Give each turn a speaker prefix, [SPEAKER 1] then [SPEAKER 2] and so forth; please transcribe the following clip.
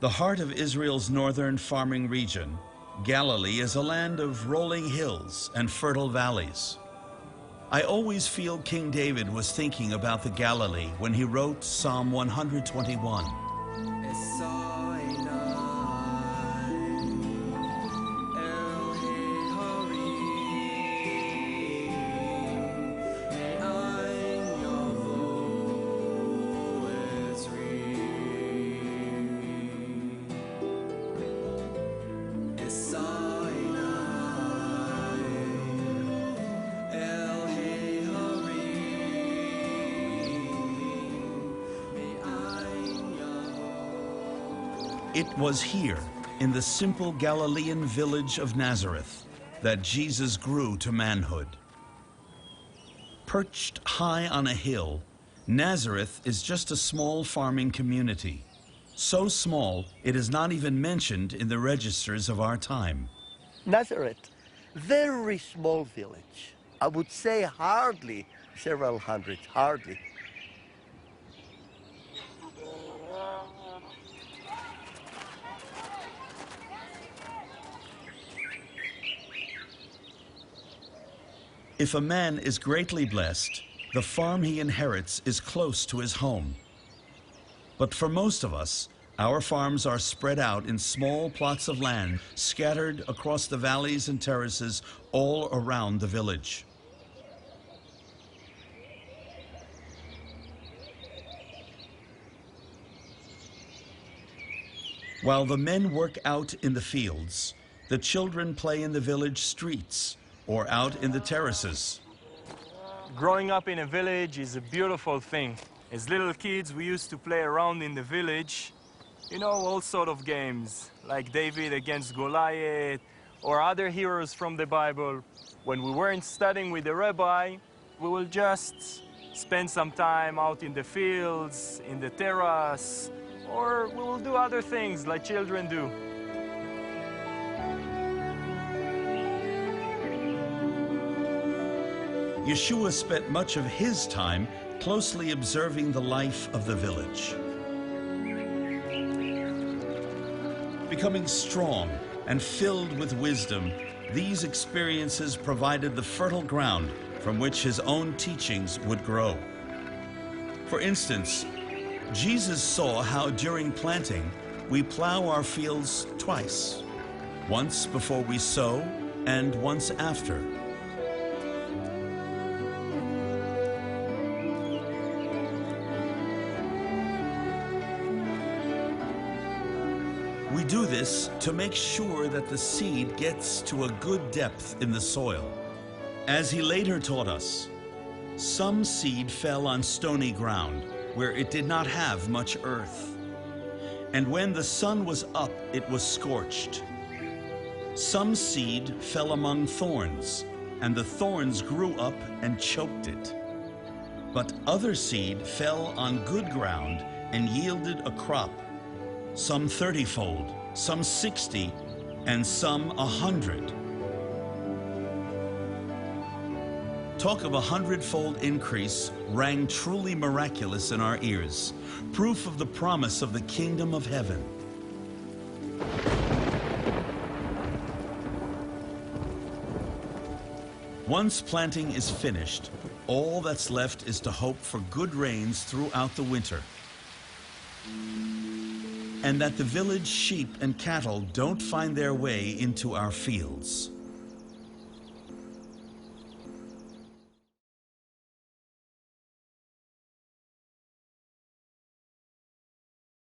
[SPEAKER 1] The heart of Israel's northern farming region, Galilee is a land of rolling hills and fertile valleys. I always feel King David was thinking about the Galilee when he wrote Psalm 121. It was here, in the simple Galilean village of Nazareth, that Jesus grew to manhood. Perched high on a hill, Nazareth is just a small farming community. So small, it is not even mentioned in the registers of our time.
[SPEAKER 2] Nazareth, very small village. I would say hardly several hundred, hardly.
[SPEAKER 1] If a man is greatly blessed, the farm he inherits is close to his home. But for most of us, our farms are spread out in small plots of land scattered across the valleys and terraces all around the village. While the men work out in the fields, the children play in the village streets or out in the terraces.
[SPEAKER 3] Growing up in a village is a beautiful thing. As little kids, we used to play around in the village. You know, all sort of games, like David against Goliath, or other heroes from the Bible. When we weren't studying with the rabbi, we will just spend some time out in the fields, in the terrace, or we will do other things like children do.
[SPEAKER 1] Yeshua spent much of his time closely observing the life of the village. Becoming strong and filled with wisdom, these experiences provided the fertile ground from which his own teachings would grow. For instance, Jesus saw how during planting we plow our fields twice, once before we sow and once after. We do this to make sure that the seed gets to a good depth in the soil. As he later taught us, some seed fell on stony ground where it did not have much earth. And when the sun was up, it was scorched. Some seed fell among thorns, and the thorns grew up and choked it. But other seed fell on good ground and yielded a crop, some 30-fold, some 60, and some 100. Talk of 100-fold increase rang truly miraculous in our ears, proof of the promise of the kingdom of heaven. Once planting is finished, all that's left is to hope for good rains throughout the winter, and that the village sheep and cattle don't find their way into our fields.